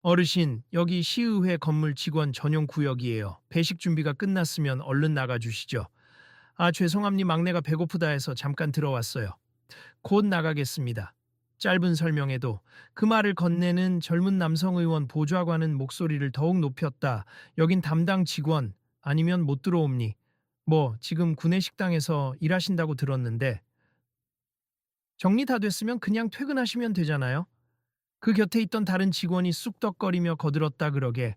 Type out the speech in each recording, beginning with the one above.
어르신, 여기 시의회 건물 직원 전용 구역이에요. 배식 준비가 끝났으면 얼른 나가주시죠. 아, 죄송합니 막내가 배고프다 해서 잠깐 들어왔어요. 곧 나가겠습니다. 짧은 설명에도 그 말을 건네는 젊은 남성 의원 보좌관은 목소리를 더욱 높였다. 여긴 담당 직원 아니면 못 들어옵니? 뭐 지금 구내식당에서 일하신다고 들었는데 정리 다 됐으면 그냥 퇴근하시면 되잖아요. 그 곁에 있던 다른 직원이 쑥덕거리며 거들었다 그러게.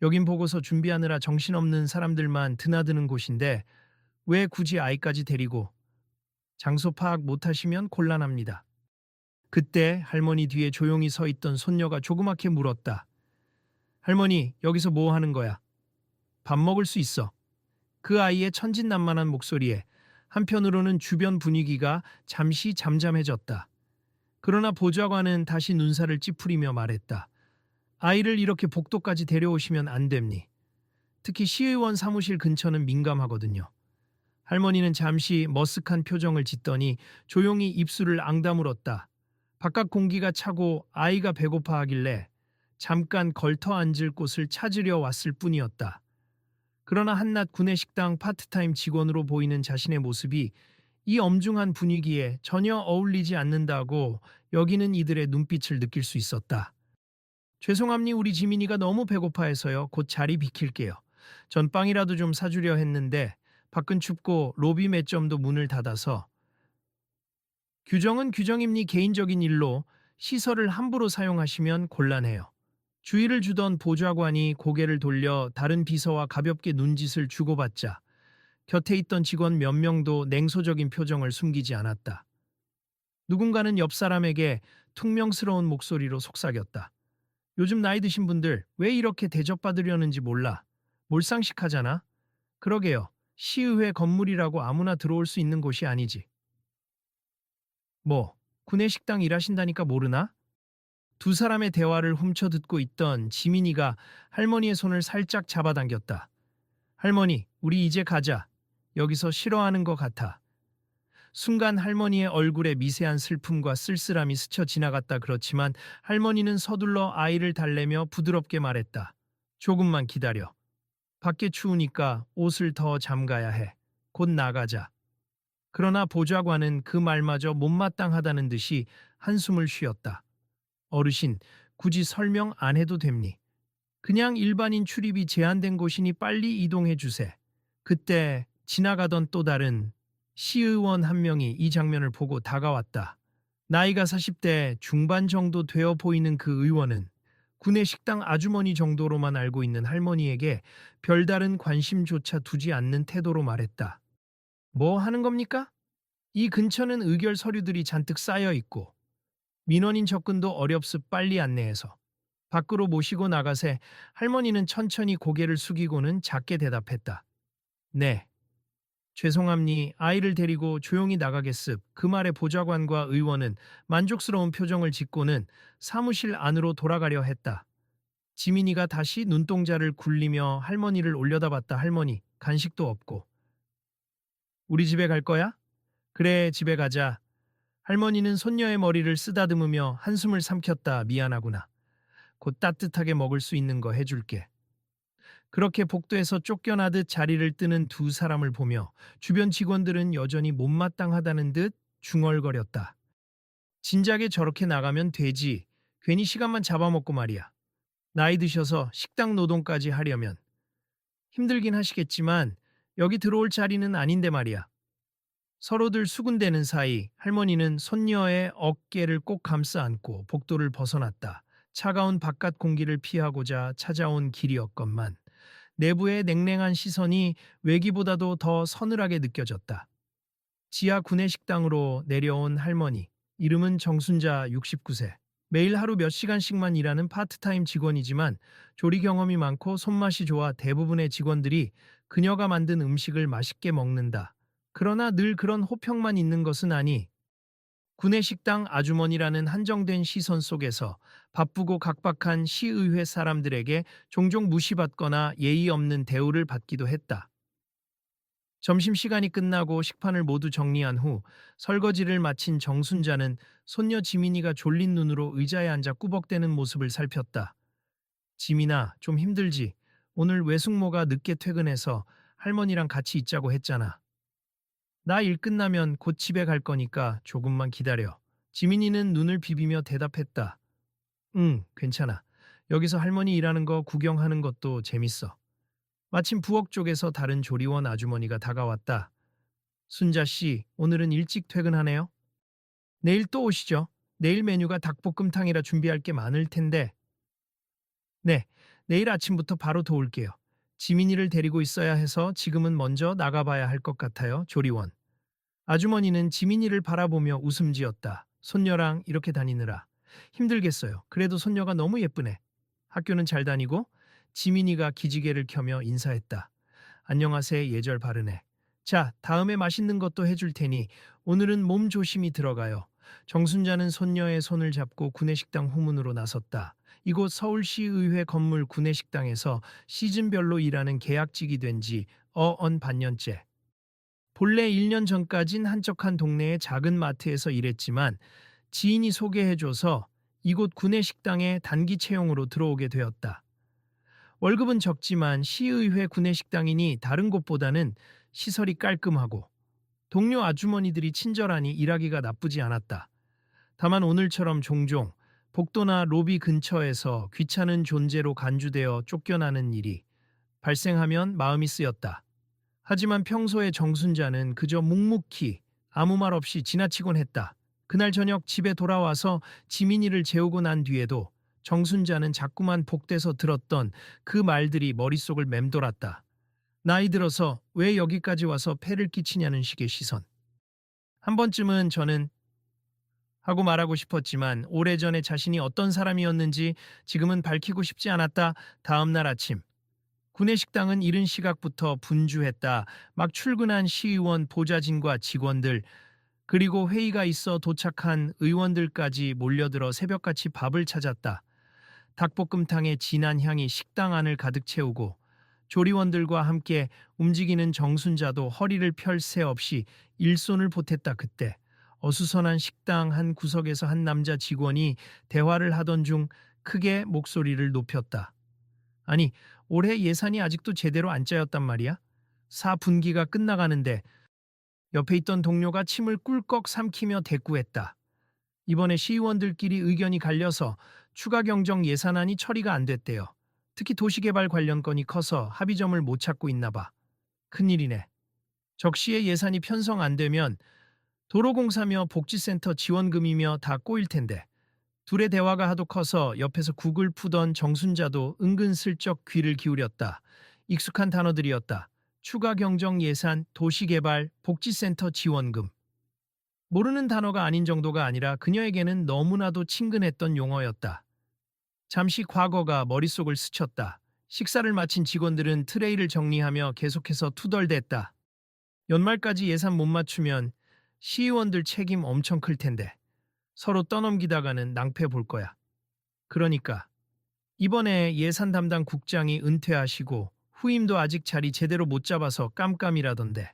여긴 보고서 준비하느라 정신없는 사람들만 드나드는 곳인데 왜 굳이 아이까지 데리고 장소 파악 못하시면 곤란합니다. 그때 할머니 뒤에 조용히 서 있던 손녀가 조그맣게 물었다. 할머니, 여기서 뭐 하는 거야? 밥 먹을 수 있어. 그 아이의 천진난만한 목소리에 한편으로는 주변 분위기가 잠시 잠잠해졌다. 그러나 보좌관은 다시 눈살을 찌푸리며 말했다. 아이를 이렇게 복도까지 데려오시면 안 됩니. 특히 시의원 사무실 근처는 민감하거든요. 할머니는 잠시 머쓱한 표정을 짓더니 조용히 입술을 앙다물었다. 바깥 공기가 차고 아이가 배고파 하길래 잠깐 걸터 앉을 곳을 찾으려 왔을 뿐이었다. 그러나 한낮 구내식당 파트타임 직원으로 보이는 자신의 모습이 이 엄중한 분위기에 전혀 어울리지 않는다고 여기는 이들의 눈빛을 느낄 수 있었다. 죄송합니 우리 지민이가 너무 배고파해서요. 곧 자리 비킬게요. 전 빵이라도 좀 사주려 했는데 밖은 춥고 로비 매점도 문을 닫아서 규정은 규정입니 개인적인 일로 시설을 함부로 사용하시면 곤란해요. 주의를 주던 보좌관이 고개를 돌려 다른 비서와 가볍게 눈짓을 주고받자 곁에 있던 직원 몇 명도 냉소적인 표정을 숨기지 않았다. 누군가는 옆 사람에게 퉁명스러운 목소리로 속삭였다. 요즘 나이 드신 분들 왜 이렇게 대접받으려는지 몰라. 몰상식하잖아. 그러게요. 시의회 건물이라고 아무나 들어올 수 있는 곳이 아니지. 뭐, 구내식당 일하신다니까 모르나? 두 사람의 대화를 훔쳐듣고 있던 지민이가 할머니의 손을 살짝 잡아당겼다. 할머니, 우리 이제 가자. 여기서 싫어하는 것 같아. 순간 할머니의 얼굴에 미세한 슬픔과 쓸쓸함이 스쳐 지나갔다. 그렇지만 할머니는 서둘러 아이를 달래며 부드럽게 말했다. 조금만 기다려. 밖에 추우니까 옷을 더 잠가야 해. 곧 나가자. 그러나 보좌관은 그 말마저 못마땅하다는 듯이 한숨을 쉬었다. 어르신, 굳이 설명 안 해도 됩니. 그냥 일반인 출입이 제한된 곳이니 빨리 이동해 주세. 그때 지나가던 또 다른 시의원 한 명이 이 장면을 보고 다가왔다. 나이가 40대 중반 정도 되어 보이는 그 의원은 구내식당 아주머니 정도로만 알고 있는 할머니에게 별다른 관심조차 두지 않는 태도로 말했다. 뭐 하는 겁니까? 이 근처는 의결 서류들이 잔뜩 쌓여 있고 민원인 접근도 어렵습 빨리 안내해서. 밖으로 모시고 나가세. 할머니는 천천히 고개를 숙이고는 작게 대답했다. 네. 죄송합니 아이를 데리고 조용히 나가겠습. 그 말에 보좌관과 의원은 만족스러운 표정을 짓고는 사무실 안으로 돌아가려 했다. 지민이가 다시 눈동자를 굴리며 할머니를 올려다봤다. 할머니, 간식도 없고. 우리 집에 갈 거야? 그래, 집에 가자. 할머니는 손녀의 머리를 쓰다듬으며 한숨을 삼켰다. 미안하구나. 곧 따뜻하게 먹을 수 있는 거 해줄게. 그렇게 복도에서 쫓겨나듯 자리를 뜨는 두 사람을 보며 주변 직원들은 여전히 못마땅하다는 듯 중얼거렸다. 진작에 저렇게 나가면 되지. 괜히 시간만 잡아먹고 말이야. 나이 드셔서 식당 노동까지 하려면 힘들긴 하시겠지만 여기 들어올 자리는 아닌데 말이야. 서로들 수군대는 사이 할머니는 손녀의 어깨를 꼭 감싸 안고 복도를 벗어났다. 차가운 바깥 공기를 피하고자 찾아온 길이었건만 내부의 냉랭한 시선이 외기보다도 더 서늘하게 느껴졌다. 지하 구내식당으로 내려온 할머니, 이름은 정순자 69세. 매일 하루 몇 시간씩만 일하는 파트타임 직원이지만 조리 경험이 많고 손맛이 좋아 대부분의 직원들이 그녀가 만든 음식을 맛있게 먹는다. 그러나 늘 그런 호평만 있는 것은 아니, 구내식당 아주머니라는 한정된 시선 속에서 바쁘고 각박한 시의회 사람들에게 종종 무시받거나 예의 없는 대우를 받기도 했다. 점심시간이 끝나고 식판을 모두 정리한 후 설거지를 마친 정순자는 손녀 지민이가 졸린 눈으로 의자에 앉아 꾸벅대는 모습을 살폈다. 지민아, 좀 힘들지? 오늘 외숙모가 늦게 퇴근해서 할머니랑 같이 있자고 했잖아. 나 일 끝나면 곧 집에 갈 거니까 조금만 기다려. 지민이는 눈을 비비며 대답했다. 응, 괜찮아. 여기서 할머니 일하는 거 구경하는 것도 재밌어. 마침 부엌 쪽에서 다른 조리원 아주머니가 다가왔다. 순자 씨, 오늘은 일찍 퇴근하네요? 내일 또 오시죠. 내일 메뉴가 닭볶음탕이라 준비할 게 많을 텐데. 네, 내일 아침부터 바로 도울게요. 지민이를 데리고 있어야 해서 지금은 먼저 나가봐야 할 것 같아요, 조리원. 아주머니는 지민이를 바라보며 웃음 지었다. 손녀랑 이렇게 다니느라 힘들겠어요. 그래도 손녀가 너무 예쁘네. 학교는 잘 다니고? 지민이가 기지개를 켜며 인사했다. 안녕하세요, 예절 바르네. 자, 다음에 맛있는 것도 해줄 테니 오늘은 몸 조심히 들어가요. 정순자는 손녀의 손을 잡고 구내식당 후문으로 나섰다. 이곳 서울시의회 건물 구내식당에서 시즌별로 일하는 계약직이 된 지 반년째. 본래 1년 전까진 한적한 동네의 작은 마트에서 일했지만 지인이 소개해줘서 이곳 구내식당에 단기 채용으로 들어오게 되었다. 월급은 적지만 시의회 구내식당이니 다른 곳보다는 시설이 깔끔하고 동료 아주머니들이 친절하니 일하기가 나쁘지 않았다. 다만 오늘처럼 종종 복도나 로비 근처에서 귀찮은 존재로 간주되어 쫓겨나는 일이 발생하면 마음이 쓰였다. 하지만 평소에 정순자는 그저 묵묵히 아무 말 없이 지나치곤 했다. 그날 저녁 집에 돌아와서 지민이를 재우고 난 뒤에도 정순자는 자꾸만 복대서 들었던 그 말들이 머릿속을 맴돌았다. 나이 들어서 왜 여기까지 와서 폐를 끼치냐는 식의 시선. 한 번쯤은 저는 하고 말하고 싶었지만 오래전에 자신이 어떤 사람이었는지 지금은 밝히고 싶지 않았다. 다음 날 아침. 구내식당은 이른 시각부터 분주했다. 막 출근한 시의원 보좌진과 직원들, 그리고 회의가 있어 도착한 의원들까지 몰려들어 새벽같이 밥을 찾았다. 닭볶음탕의 진한 향이 식당 안을 가득 채우고 조리원들과 함께 움직이는 정순자도 허리를 펼 새 없이 일손을 보탰다. 그때 어수선한 식당 한 구석에서 한 남자 직원이 대화를 하던 중 크게 목소리를 높였다. 아니, 올해 예산이 아직도 제대로 안 짜였단 말이야? 4분기가 끝나가는데 옆에 있던 동료가 침을 꿀꺽 삼키며 대꾸했다. 이번에 시의원들끼리 의견이 갈려서 추가 경정 예산안이 처리가 안 됐대요. 특히 도시개발 관련 건이 커서 합의점을 못 찾고 있나 봐. 큰일이네. 적시에 예산이 편성 안 되면 도로공사며 복지센터 지원금이며 다 꼬일 텐데. 둘의 대화가 하도 커서 옆에서 국을 푸던 정순자도 은근슬쩍 귀를 기울였다. 익숙한 단어들이었다. 추가 경정 예산, 도시개발, 복지센터 지원금. 모르는 단어가 아닌 정도가 아니라 그녀에게는 너무나도 친근했던 용어였다. 잠시 과거가 머릿속을 스쳤다. 식사를 마친 직원들은 트레이를 정리하며 계속해서 투덜댔다. 연말까지 예산 못 맞추면 시의원들 책임 엄청 클 텐데. 서로 떠넘기다가는 낭패 볼 거야. 그러니까 이번에 예산 담당 국장이 은퇴하시고 후임도 아직 자리 제대로 못 잡아서 깜깜이라던데.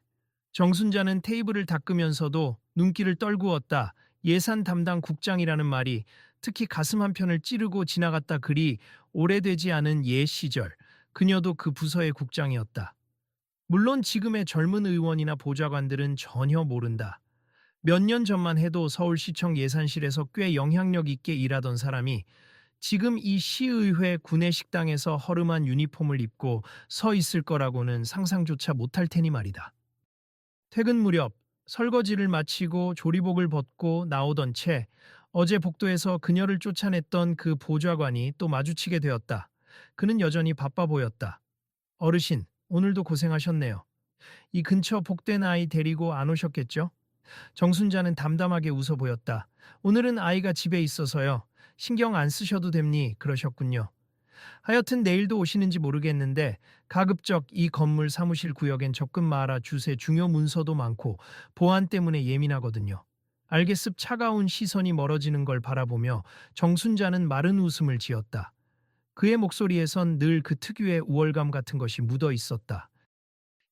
정순자는 테이블을 닦으면서도 눈길을 떨구었다. 예산 담당 국장이라는 말이 특히 가슴 한편을 찌르고 지나갔다. 그리 오래되지 않은 옛 시절 그녀도 그 부서의 국장이었다. 물론 지금의 젊은 의원이나 보좌관들은 전혀 모른다. 몇 년 전만 해도 서울시청 예산실에서 꽤 영향력 있게 일하던 사람이 지금 이 시의회 구내식당에서 허름한 유니폼을 입고 서 있을 거라고는 상상조차 못할 테니 말이다. 퇴근 무렵 설거지를 마치고 조리복을 벗고 나오던 채 어제 복도에서 그녀를 쫓아냈던 그 보좌관이 또 마주치게 되었다. 그는 여전히 바빠 보였다. 어르신, 오늘도 고생하셨네요. 이 근처 복된 아이 데리고 안 오셨겠죠? 정순자는 담담하게 웃어 보였다. 오늘은 아이가 집에 있어서요. 신경 안 쓰셔도 됩니 그러셨군요. 하여튼 내일도 오시는지 모르겠는데 가급적 이 건물 사무실 구역엔 접근 말아 주세. 중요 문서도 많고 보안 때문에 예민하거든요. 알겠습. 차가운 시선이 멀어지는 걸 바라보며 정순자는 마른 웃음을 지었다. 그의 목소리에선 늘 그 특유의 우월감 같은 것이 묻어 있었다.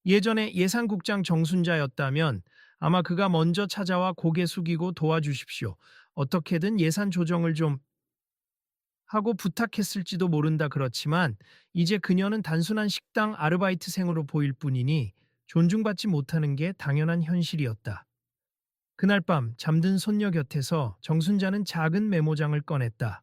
예전에 예산국장 정순자였다면 아마 그가 먼저 찾아와 고개 숙이고 도와주십시오. 어떻게든 예산 조정을 좀 하고 부탁했을지도 모른다. 그렇지만 이제 그녀는 단순한 식당 아르바이트생으로 보일 뿐이니 존중받지 못하는 게 당연한 현실이었다. 그날 밤 잠든 손녀 곁에서 정순자는 작은 메모장을 꺼냈다.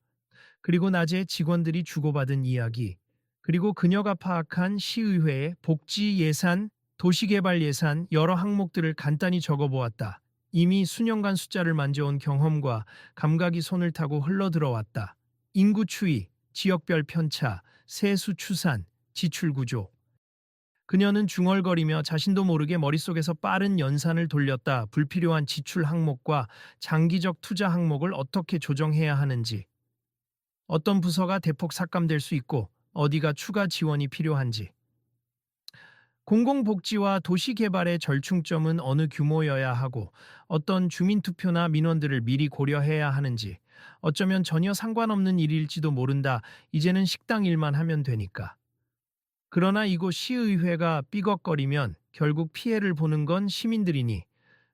그리고 낮에 직원들이 주고받은 이야기, 그리고 그녀가 파악한 시의회의 복지 예산, 도시개발 예산 여러 항목들을 간단히 적어보았다. 이미 수년간 숫자를 만져온 경험과 감각이 손을 타고 흘러들어왔다. 인구 추이, 지역별 편차, 세수 추산, 지출 구조. 그녀는 중얼거리며 자신도 모르게 머릿속에서 빠른 연산을 돌렸다. 불필요한 지출 항목과 장기적 투자 항목을 어떻게 조정해야 하는지, 어떤 부서가 대폭 삭감될 수 있고 어디가 추가 지원이 필요한지, 공공복지와 도시개발의 절충점은 어느 규모여야 하고 어떤 주민투표나 민원들을 미리 고려해야 하는지, 어쩌면 전혀 상관없는 일일지도 모른다. 이제는 식당 일만 하면 되니까. 그러나 이곳 시의회가 삐걱거리면 결국 피해를 보는 건 시민들이니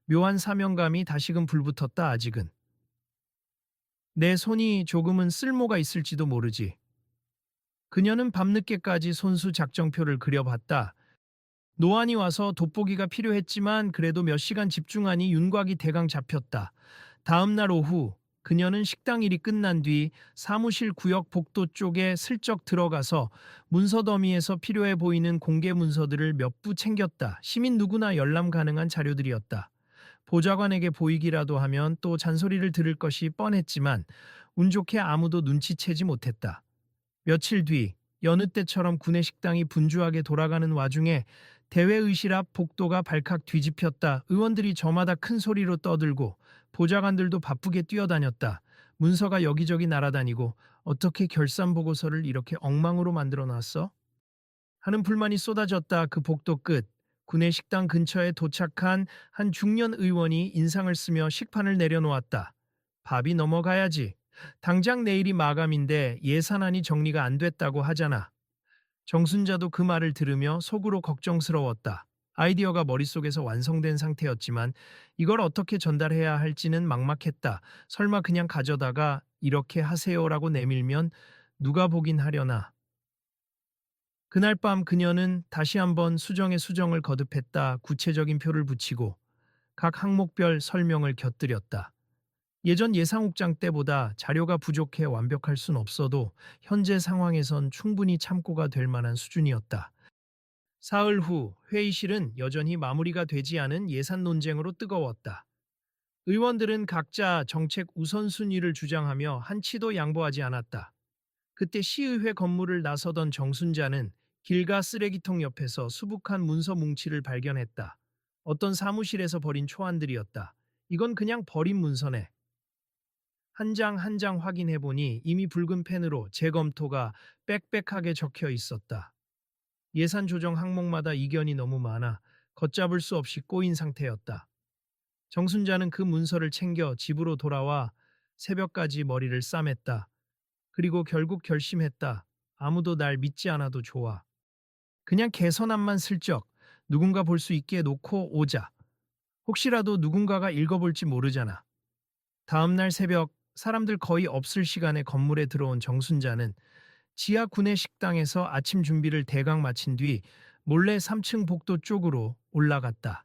묘한 사명감이 다시금 불붙었다. 아직은 내 손이 조금은 쓸모가 있을지도 모르지. 그녀는 밤늦게까지 손수 작정표를 그려봤다. 노안이 와서 돋보기가 필요했지만 그래도 몇 시간 집중하니 윤곽이 대강 잡혔다. 다음 날 오후 그녀는 식당 일이 끝난 뒤 사무실 구역 복도 쪽에 슬쩍 들어가서 문서 더미에서 필요해 보이는 공개 문서들을 몇 부 챙겼다. 시민 누구나 열람 가능한 자료들이었다. 보좌관에게 보이기라도 하면 또 잔소리를 들을 것이 뻔했지만 운 좋게 아무도 눈치채지 못했다. 며칠 뒤 여느 때처럼 구내식당이 분주하게 돌아가는 와중에 대회의실 앞 복도가 발칵 뒤집혔다. 의원들이 저마다 큰 소리로 떠들고 보좌관들도 바쁘게 뛰어다녔다. 문서가 여기저기 날아다니고 어떻게 결산 보고서를 이렇게 엉망으로 만들어 놨어? 하는 불만이 쏟아졌다. 그 복도 끝 구내식당 근처에 도착한 한 중년 의원이 인상을 쓰며 식판을 내려놓았다. 밥이 넘어가야지. 당장 내일이 마감인데 예산안이 정리가 안 됐다고 하잖아. 정순자도 그 말을 들으며 속으로 걱정스러웠다. 아이디어가 머릿속에서 완성된 상태였지만 이걸 어떻게 전달해야 할지는 막막했다. 설마 그냥 가져다가 이렇게 하세요라고 내밀면 누가 보긴 하려나. 그날 밤 그녀는 다시 한번 수정에 수정을 거듭했다. 구체적인 표를 붙이고 각 항목별 설명을 곁들였다. 예전 예상국장 때보다 자료가 부족해 완벽할 순 없어도 현재 상황에선 충분히 참고가 될 만한 수준이었다. 사흘 후 회의실은 여전히 마무리가 되지 않은 예산 논쟁으로 뜨거웠다. 의원들은 각자 정책 우선순위를 주장하며 한치도 양보하지 않았다. 그때 시의회 건물을 나서던 정순자는 길가 쓰레기통 옆에서 수북한 문서 뭉치를 발견했다. 어떤 사무실에서 버린 초안들이었다. 이건 그냥 버린 문서네. 한 장 한 장 확인해보니 이미 붉은 펜으로 재검토가 빽빽하게 적혀 있었다. 예산 조정 항목마다 이견이 너무 많아 걷잡을 수 없이 꼬인 상태였다. 정순자는 그 문서를 챙겨 집으로 돌아와 새벽까지 머리를 싸맸다. 그리고 결국 결심했다. 아무도 날 믿지 않아도 좋아. 그냥 개선안만 슬쩍 누군가 볼 수 있게 놓고 오자. 혹시라도 누군가가 읽어볼지 모르잖아. 다음날 새벽 사람들 거의 없을 시간에 건물에 들어온 정순자는 지하 구내 식당에서 아침 준비를 대강 마친 뒤 몰래 3층 복도 쪽으로 올라갔다.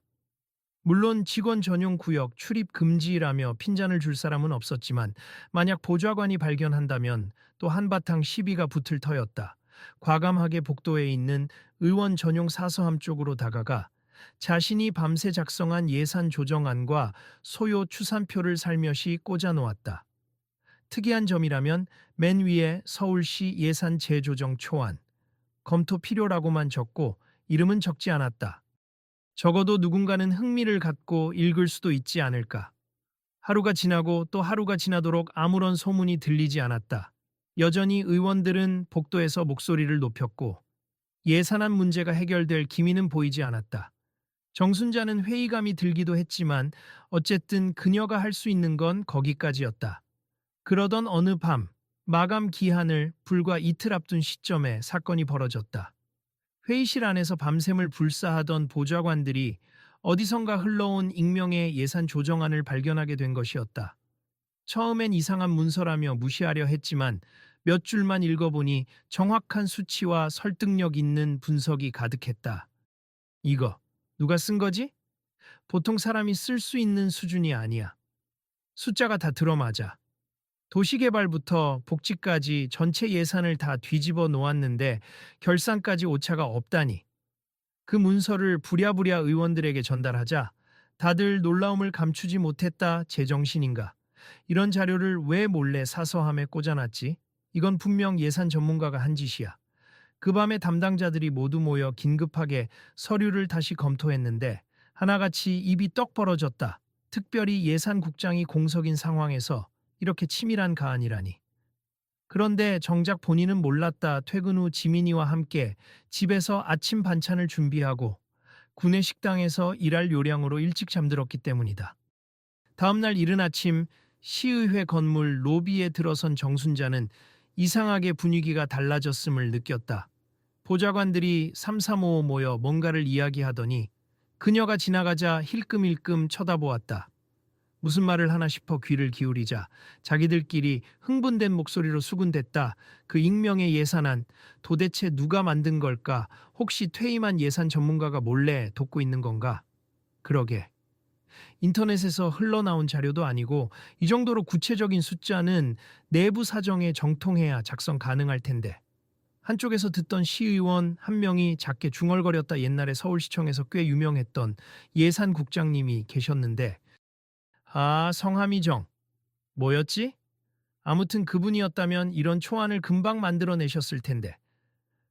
물론 직원 전용 구역 출입 금지라며 핀잔을 줄 사람은 없었지만 만약 보좌관이 발견한다면 또 한바탕 시비가 붙을 터였다. 과감하게 복도에 있는 의원 전용 사서함 쪽으로 다가가 자신이 밤새 작성한 예산 조정안과 소요 추산표를 살며시 꽂아 놓았다. 특이한 점이라면 맨 위에 서울시 예산 재조정 초안, 검토 필요라고만 적고 이름은 적지 않았다. 적어도 누군가는 흥미를 갖고 읽을 수도 있지 않을까. 하루가 지나고 또 하루가 지나도록 아무런 소문이 들리지 않았다. 여전히 의원들은 복도에서 목소리를 높였고 예산안 문제가 해결될 기미는 보이지 않았다. 정순자는 회의감이 들기도 했지만 어쨌든 그녀가 할 수 있는 건 거기까지였다. 그러던 어느 밤 마감 기한을 불과 이틀 앞둔 시점에 사건이 벌어졌다. 회의실 안에서 밤샘을 불사하던 보좌관들이 어디선가 흘러온 익명의 예산 조정안을 발견하게 된 것이었다. 처음엔 이상한 문서라며 무시하려 했지만 몇 줄만 읽어보니 정확한 수치와 설득력 있는 분석이 가득했다. 이거 누가 쓴 거지? 보통 사람이 쓸 수 있는 수준이 아니야. 숫자가 다 들어맞아. 도시개발부터 복지까지 전체 예산을 다 뒤집어 놓았는데 결산까지 오차가 없다니. 그 문서를 부랴부랴 의원들에게 전달하자 다들 놀라움을 감추지 못했다. 제정신인가. 이런 자료를 왜 몰래 사서함에 꽂아놨지? 이건 분명 예산 전문가가 한 짓이야. 그 밤에 담당자들이 모두 모여 긴급하게 서류를 다시 검토했는데 하나같이 입이 떡 벌어졌다. 특별히 예산국장이 공석인 상황에서 이렇게 치밀한 가안이라니. 그런데 정작 본인은 몰랐다. 퇴근 후 지민이와 함께 집에서 아침 반찬을 준비하고 구내 식당에서 일할 요량으로 일찍 잠들었기 때문이다. 다음날 이른 아침 시의회 건물 로비에 들어선 정순자는 이상하게 분위기가 달라졌음을 느꼈다. 보좌관들이 삼삼오오 모여 뭔가를 이야기하더니 그녀가 지나가자 힐끔힐끔 쳐다보았다. 무슨 말을 하나 싶어 귀를 기울이자 자기들끼리 흥분된 목소리로 수군댔다. 그 익명의 예산안 도대체 누가 만든 걸까? 혹시 퇴임한 예산 전문가가 몰래 돕고 있는 건가? 그러게. 인터넷에서 흘러나온 자료도 아니고 이 정도로 구체적인 숫자는 내부 사정에 정통해야 작성 가능할 텐데. 한쪽에서 듣던 시의원 한 명이 작게 중얼거렸다. 옛날에 서울시청에서 꽤 유명했던 예산국장님이 계셨는데 아, 성함이 뭐였지? 아무튼 그분이었다면 이런 초안을 금방 만들어내셨을 텐데.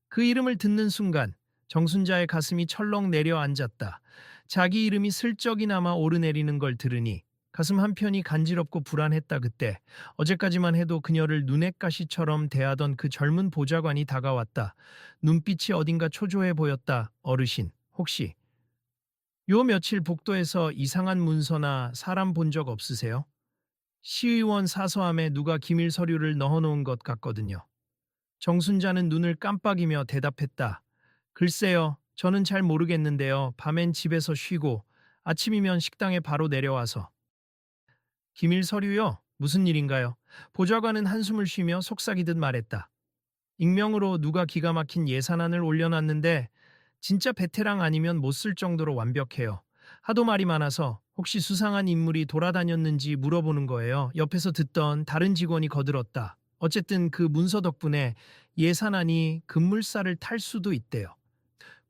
그 이름을 듣는 순간 정순자의 가슴이 철렁 내려앉았다. 자기 이름이 슬쩍이나마 오르내리는 걸 들으니 가슴 한편이 간지럽고 불안했다. 그때 어제까지만 해도 그녀를 눈엣가시처럼 대하던 그 젊은 보좌관이 다가왔다. 눈빛이 어딘가 초조해 보였다. 어르신, 혹시 요 며칠 복도에서 이상한 문서나 사람 본 적 없으세요? 시의원 사서함에 누가 기밀 서류를 넣어놓은 것 같거든요. 정순자는 눈을 깜빡이며 대답했다. 글쎄요, 저는 잘 모르겠는데요. 밤엔 집에서 쉬고 아침이면 식당에 바로 내려와서. 기밀 서류요? 무슨 일인가요? 보좌관은 한숨을 쉬며 속삭이듯 말했다. 익명으로 누가 기가 막힌 예산안을 올려놨는데 진짜 베테랑 아니면 못 쓸 정도로 완벽해요. 하도 말이 많아서 혹시 수상한 인물이 돌아다녔는지 물어보는 거예요. 옆에서 듣던 다른 직원이 거들었다. 어쨌든 그 문서 덕분에 예산안이 급물살을 탈 수도 있대요.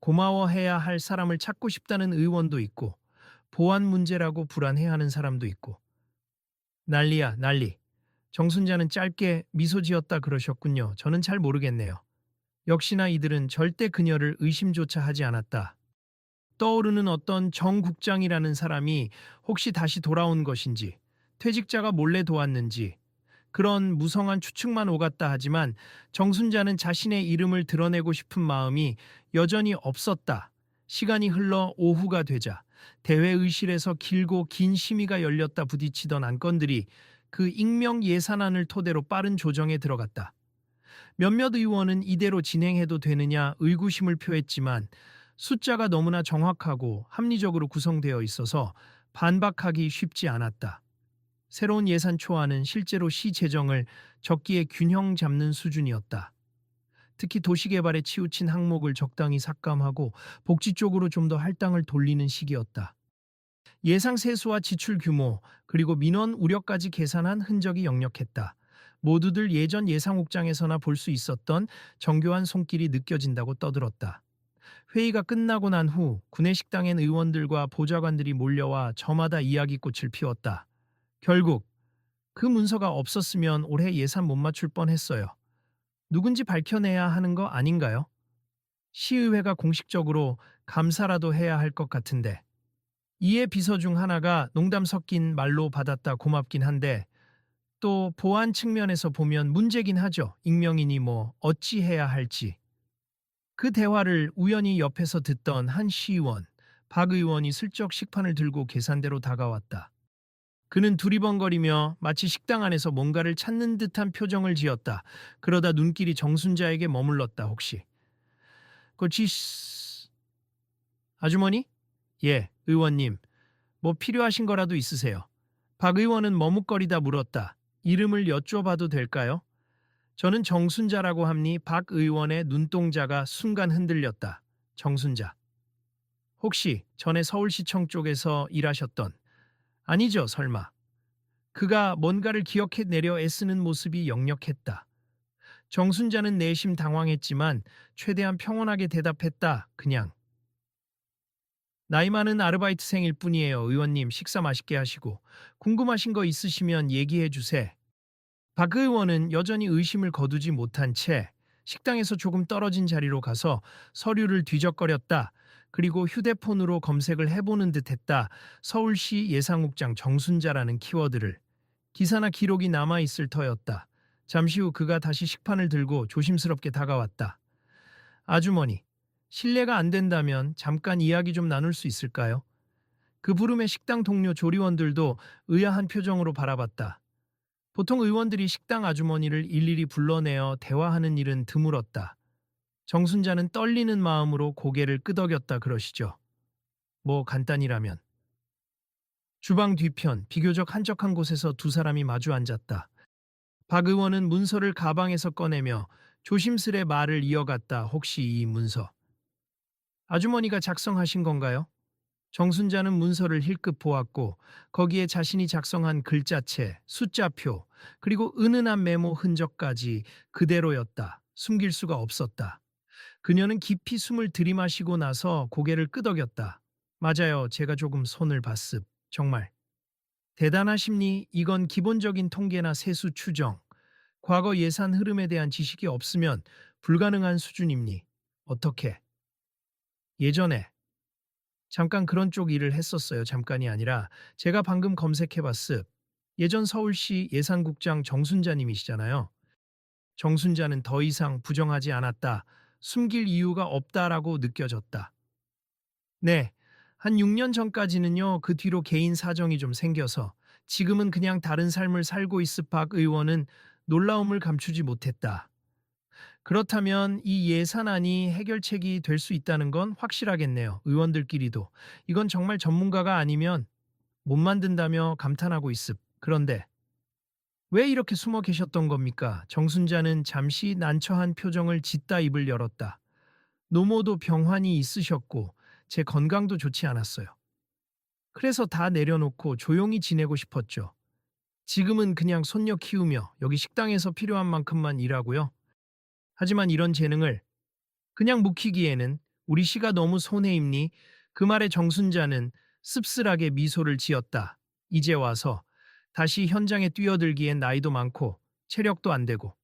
고마워해야 할 사람을 찾고 싶다는 의원도 있고 보안 문제라고 불안해하는 사람도 있고. 난리야, 난리. 정순자는 짧게 미소 지었다. 그러셨군요. 저는 잘 모르겠네요. 역시나 이들은 절대 그녀를 의심조차 하지 않았다. 떠오르는 어떤 정 국장이라는 사람이 혹시 다시 돌아온 것인지, 퇴직자가 몰래 도왔는지, 그런 무성한 추측만 오갔다 하지만 정순자는 자신의 이름을 드러내고 싶은 마음이 여전히 없었다. 시간이 흘러 오후가 되자 대회의실에서 길고 긴 심의가 열렸다. 부딪히던 안건들이 그 익명 예산안을 토대로 빠른 조정에 들어갔다. 몇몇 의원은 이대로 진행해도 되느냐 의구심을 표했지만 숫자가 너무나 정확하고 합리적으로 구성되어 있어서 반박하기 쉽지 않았다. 새로운 예산 초안은 실제로 시 재정을 적기에 균형 잡는 수준이었다. 특히 도시개발에 치우친 항목을 적당히 삭감하고 복지 쪽으로 좀 더 할당을 돌리는 시기였다. 예상 세수와 지출 규모 그리고 민원 우려까지 계산한 흔적이 역력했다. 모두들 예전 예상국장에서나 볼 수 있었던 정교한 손길이 느껴진다고 떠들었다. 회의가 끝나고 난 후 구내식당엔 의원들과 보좌관들이 몰려와 저마다 이야기꽃을 피웠다. 결국 그 문서가 없었으면 올해 예산 못 맞출 뻔했어요. 누군지 밝혀내야 하는 거 아닌가요? 시의회가 공식적으로 감사라도 해야 할 것 같은데. 이에 비서 중 하나가 농담 섞인 말로 받았다. 고맙긴 한데 또 보안 측면에서 보면 문제긴 하죠. 익명이니 뭐 어찌 해야 할지. 그 대화를 우연히 옆에서 듣던 한 시의원, 박 의원이 슬쩍 식판을 들고 계산대로 다가왔다. 그는 두리번거리며 마치 식당 안에서 뭔가를 찾는 듯한 표정을 지었다. 그러다 눈길이 정순자에게 머물렀다. 혹시 아주머니? 예, 의원님. 뭐 필요하신 거라도 있으세요? 박 의원은 머뭇거리다 물었다. 이름을 여쭤봐도 될까요? 저는 정순자라고 합니. 박 의원의 눈동자가 순간 흔들렸다. 정순자. 혹시 전에 서울시청 쪽에서 일하셨던, 아니죠, 설마. 그가 뭔가를 기억해 내려 애쓰는 모습이 역력했다. 정순자는 내심 당황했지만 최대한 평온하게 대답했다. 그냥. 나이 많은 아르바이트생일 뿐이에요. 의원님 식사 맛있게 하시고 궁금하신 거 있으시면 얘기해 주세. 박 의원은 여전히 의심을 거두지 못한 채 식당에서 조금 떨어진 자리로 가서 서류를 뒤적거렸다. 그리고 휴대폰으로 검색을 해보는 듯 했다. 서울시 예상국장 정순자라는 키워드를. 기사나 기록이 남아있을 터였다. 잠시 후 그가 다시 식판을 들고 조심스럽게 다가왔다. 아주머니, 실례가 안 된다면 잠깐 이야기 좀 나눌 수 있을까요? 그 부름에 식당 동료 조리원들도 의아한 표정으로 바라봤다. 보통 의원들이 식당 아주머니를 일일이 불러내어 대화하는 일은 드물었다. 정순자는 떨리는 마음으로 고개를 끄덕였다 그러시죠. 뭐 간단히라면. 주방 뒤편 비교적 한적한 곳에서 두 사람이 마주 앉았다. 박 의원은 문서를 가방에서 꺼내며 조심스레 말을 이어갔다. 혹시 이 문서 아주머니가 작성하신 건가요? 정순자는 문서를 힐끗 보았고 거기에 자신이 작성한 글자체, 숫자표, 그리고 은은한 메모 흔적까지 그대로였다. 숨길 수가 없었다. 그녀는 깊이 숨을 들이마시고 나서 고개를 끄덕였다. 맞아요. 제가 조금 손을 봤습. 정말. 대단하십니. 이건 기본적인 통계나 세수 추정, 과거 예산 흐름에 대한 지식이 없으면 불가능한 수준입니. 어떻게? 예전에 잠깐 그런 쪽 일을 했었어요. 잠깐이 아니라 제가 방금 검색해봤습. 예전 서울시 예산국장 정순자님이시잖아요. 정순자는 더 이상 부정하지 않았다. 숨길 이유가 없다라고 느껴졌다. 네, 한 6년 전까지는요. 그 뒤로 개인 사정이 좀 생겨서 지금은 그냥 다른 삶을 살고 있을 박 의원은 놀라움을 감추지 못했다. 그렇다면 이 예산안이 해결책이 될 수 있다는 건 확실하겠네요. 의원들끼리도. 이건 정말 전문가가 아니면 못 만든다며 감탄하고 있습. 그런데 왜 이렇게 숨어 계셨던 겁니까? 정순자는 잠시 난처한 표정을 짓다 입을 열었다. 노모도 병환이 있으셨고 제 건강도 좋지 않았어요. 그래서 다 내려놓고 조용히 지내고 싶었죠. 지금은 그냥 손녀 키우며 여기 식당에서 필요한 만큼만 일하고요. 하지만 이런 재능을 그냥 묵히기에는 우리 시가 너무 손해입니? 그 말에 정순자는 씁쓸하게 미소를 지었다. 이제 와서 다시 현장에 뛰어들기엔 나이도 많고 체력도 안 되고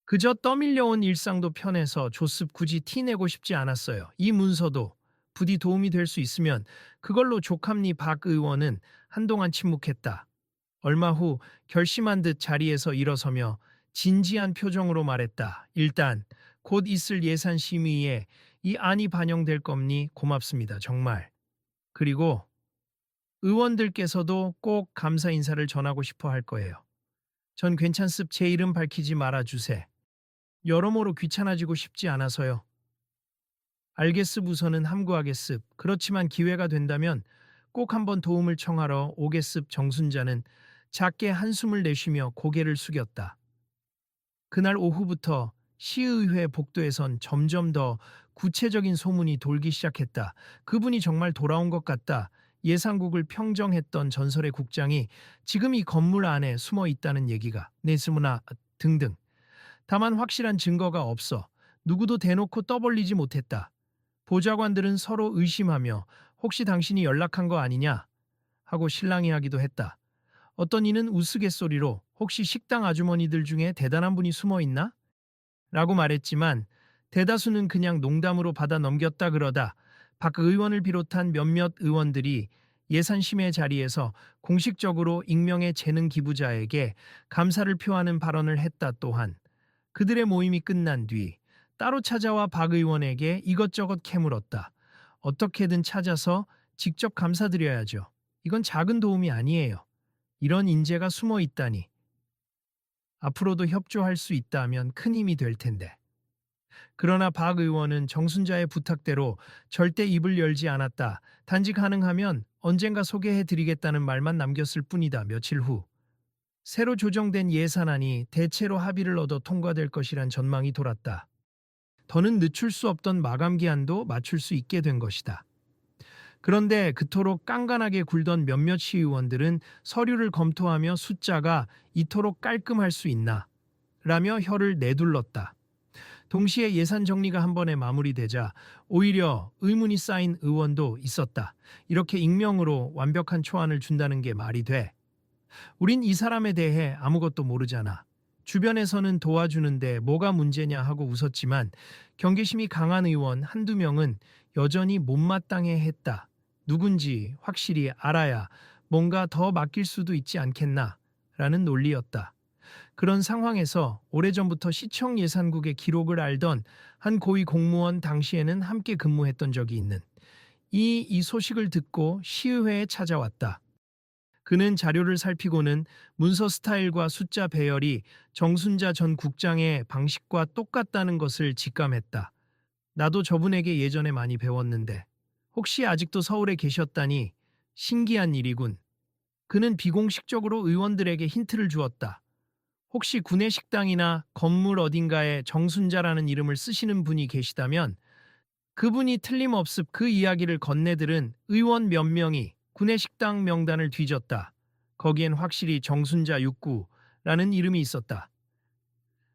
그저 떠밀려온 일상도 편해서 조습 굳이 티내고 싶지 않았어요. 이 문서도 부디 도움이 될 수 있으면 그걸로 족합니. 박 의원은 한동안 침묵했다. 얼마 후 결심한 듯 자리에서 일어서며 진지한 표정으로 말했다. 일단 곧 있을 예산 심의에 이 안이 반영될 겁니. 고맙습니다. 정말. 그리고 의원들께서도 꼭 감사 인사를 전하고 싶어 할 거예요. 전 괜찮습. 제 이름 밝히지 말아주세. 여러모로 귀찮아지고 싶지 않아서요. 알겠습. 우선은 함구하겠습. 그렇지만 기회가 된다면 꼭 한번 도움을 청하러 오겠습. 정순자는 작게 한숨을 내쉬며 고개를 숙였다. 그날 오후부터 시의회 복도에선 점점 더 구체적인 소문이 돌기 시작했다. 그분이 정말 돌아온 것 같다. 예산국을 평정했던 전설의 국장이 지금 이 건물 안에 숨어 있다는 얘기가 내스무나 등등. 다만 확실한 증거가 없어 누구도 대놓고 떠벌리지 못했다. 보좌관들은 서로 의심하며 혹시 당신이 연락한 거 아니냐 하고 실랑이하기도 했다. 어떤 이는 우스갯소리로 혹시 식당 아주머니들 중에 대단한 분이 숨어 있나? 라고 말했지만 대다수는 그냥 농담으로 받아 넘겼다. 그러다 박 의원을 비롯한 몇몇 의원들이 예산심의 자리에서 공식적으로 익명의 재능 기부자에게 감사를 표하는 발언을 했다. 또한 그들의 모임이 끝난 뒤 따로 찾아와 박 의원에게 이것저것 캐물었다. 어떻게든 찾아서 직접 감사드려야죠. 이건 작은 도움이 아니에요. 이런 인재가 숨어 있다니. 앞으로도 협조할 수 있다면 큰 힘이 될 텐데. 그러나 박 의원은 정순자의 부탁대로 절대 입을 열지 않았다. 단지 가능하면 언젠가 소개해 드리겠다는 말만 남겼을 뿐이다. 며칠 후 새로 조정된 예산안이 대체로 합의를 얻어 통과될 것이란 전망이 돌았다. 더는 늦출 수 없던 마감 기한도 맞출 수 있게 된 것이다. 그런데 그토록 깐깐하게 굴던 몇몇 시의원들은 서류를 검토하며 숫자가 이토록 깔끔할 수 있나? 라며 혀를 내둘렀다. 동시에 예산 정리가 한 번에 마무리되자 오히려 의문이 쌓인 의원도 있었다. 이렇게 익명으로 완벽한 초안을 준다는 게 말이 돼. 우린 이 사람에 대해 아무것도 모르잖아. 주변에서는 도와주는데 뭐가 문제냐 하고 웃었지만 경계심이 강한 의원 한두 명은 여전히 못마땅해 했다. 누군지 확실히 알아야 뭔가 더 맡길 수도 있지 않겠나? 라는 논리였다. 그런 상황에서 오래전부터 시청 예산국의 기록을 알던 한 고위 공무원, 당시에는 함께 근무했던 적이 있는 이 소식을 듣고 시의회에 찾아왔다. 그는 자료를 살피고는 문서 스타일과 숫자 배열이 정순자 전 국장의 방식과 똑같다는 것을 직감했다. 나도 저분에게 예전에 많이 배웠는데 혹시 아직도 서울에 계셨다니 신기한 일이군. 그는 비공식적으로 의원들에게 힌트를 주었다. 혹시 구내식당이나 건물 어딘가에 정순자라는 이름을 쓰시는 분이 계시다면 그분이 틀림없음. 그 이야기를 건네들은 의원 몇 명이 구내식당 명단을 뒤졌다. 거기엔 확실히 정순자 69라는 이름이 있었다.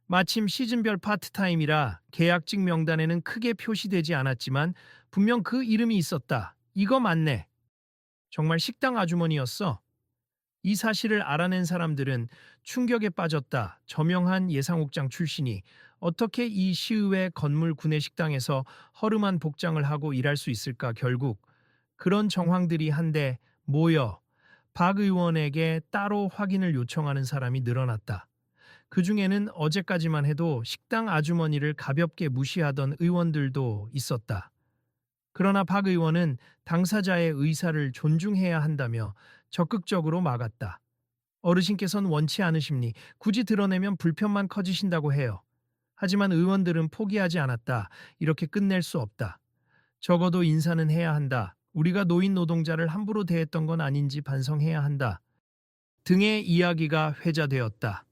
마침 시즌별 파트타임이라 계약직 명단에는 크게 표시되지 않았지만 분명 그 이름이 있었다. 이거 맞네. 정말 식당 아주머니였어. 이 사실을 알아낸 사람들은 충격에 빠졌다. 저명한 예상국장 출신이 어떻게 이 시의회 건물 구내식당에서 허름한 복장을 하고 일할 수 있을까. 결국 그런 정황들이 한데 모여 박 의원에게 따로 확인을 요청하는 사람이 늘어났다. 그 중에는 어제까지만 해도 식당 아주머니를 가볍게 무시하던 의원들도 있었다. 그러나 박 의원은 당사자의 의사를 존중해야 한다며 적극적으로 막았다. 어르신께선 원치 않으십니 굳이 드러내면 불편만 커지신다고 해요. 하지만 의원들은 포기하지 않았다. 이렇게 끝낼 수 없다. 적어도 인사는 해야 한다. 우리가 노인 노동자를 함부로 대했던 건 아닌지 반성해야 한다. 등의 이야기가 회자되었다.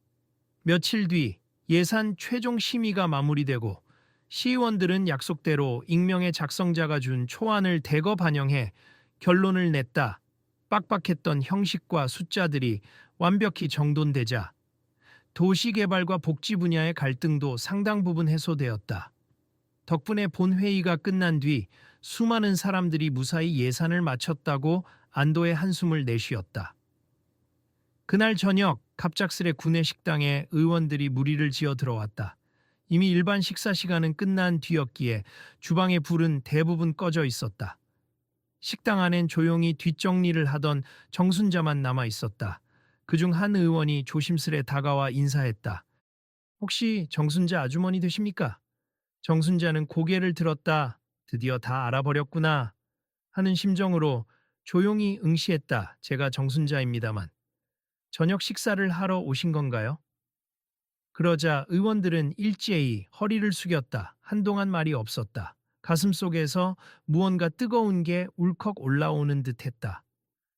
며칠 뒤 예산 최종 심의가 마무리되고 시의원들은 약속대로 익명의 작성자가 준 초안을 대거 반영해 결론을 냈다. 빡빡했던 형식과 숫자들이 완벽히 정돈되자 도시개발과 복지 분야의 갈등도 상당 부분 해소되었다. 덕분에 본회의가 끝난 뒤 수많은 사람들이 무사히 예산을 마쳤다고 안도의 한숨을 내쉬었다. 그날 저녁 갑작스레 구내식당에 의원들이 무리를 지어 들어왔다. 이미 일반 식사 시간은 끝난 뒤였기에 주방의 불은 대부분 꺼져 있었다. 식당 안엔 조용히 뒷정리를 하던 정순자만 남아 있었다. 그중 한 의원이 조심스레 다가와 인사했다. 혹시 정순자 아주머니 되십니까? 정순자는 고개를 들었다. 드디어 다 알아버렸구나 하는 심정으로 조용히 응시했다. 제가 정순자입니다만. 저녁 식사를 하러 오신 건가요? 그러자 의원들은 일제히 허리를 숙였다. 한동안 말이 없었다. 가슴속에서 무언가 뜨거운 게 울컥 올라오는 듯했다.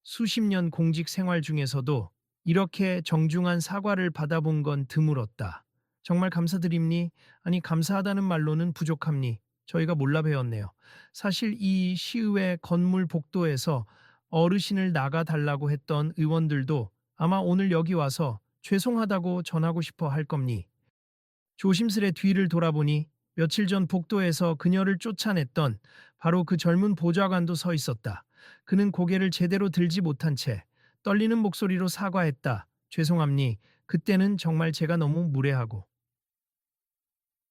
수십 년 공직 생활 중에서도 이렇게 정중한 사과를 받아본 건 드물었다. 정말 감사드립니? 아니 감사하다는 말로는 부족합니? 저희가 몰라 배웠네요. 사실 이 시의회 건물 복도에서 어르신을 나가달라고 했던 의원들도 아마 오늘 여기 와서 죄송하다고 전하고 싶어 할 겁니. 조심스레 뒤를 돌아보니 며칠 전 복도에서 그녀를 쫓아냈던 바로 그 젊은 보좌관도 서 있었다. 그는 고개를 제대로 들지 못한 채 떨리는 목소리로 사과했다. 죄송합니. 그때는 정말 제가 너무 무례하고.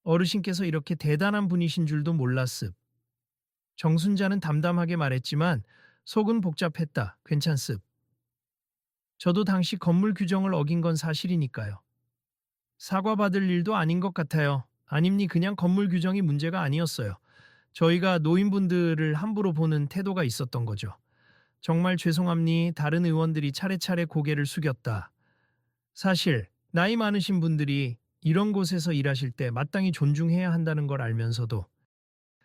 어르신께서 이렇게 대단한 분이신 줄도 몰랐습. 정순자는 담담하게 말했지만 속은 복잡했다. 괜찮습. 저도 당시 건물 규정을 어긴 건 사실이니까요. 사과받을 일도 아닌 것 같아요. 아닙니 그냥 건물 규정이 문제가 아니었어요. 저희가 노인분들을 함부로 보는 태도가 있었던 거죠. 정말 죄송합니. 다른 의원들이 차례차례 고개를 숙였다. 사실 나이 많으신 분들이 이런 곳에서 일하실 때 마땅히 존중해야 한다는 걸 알면서도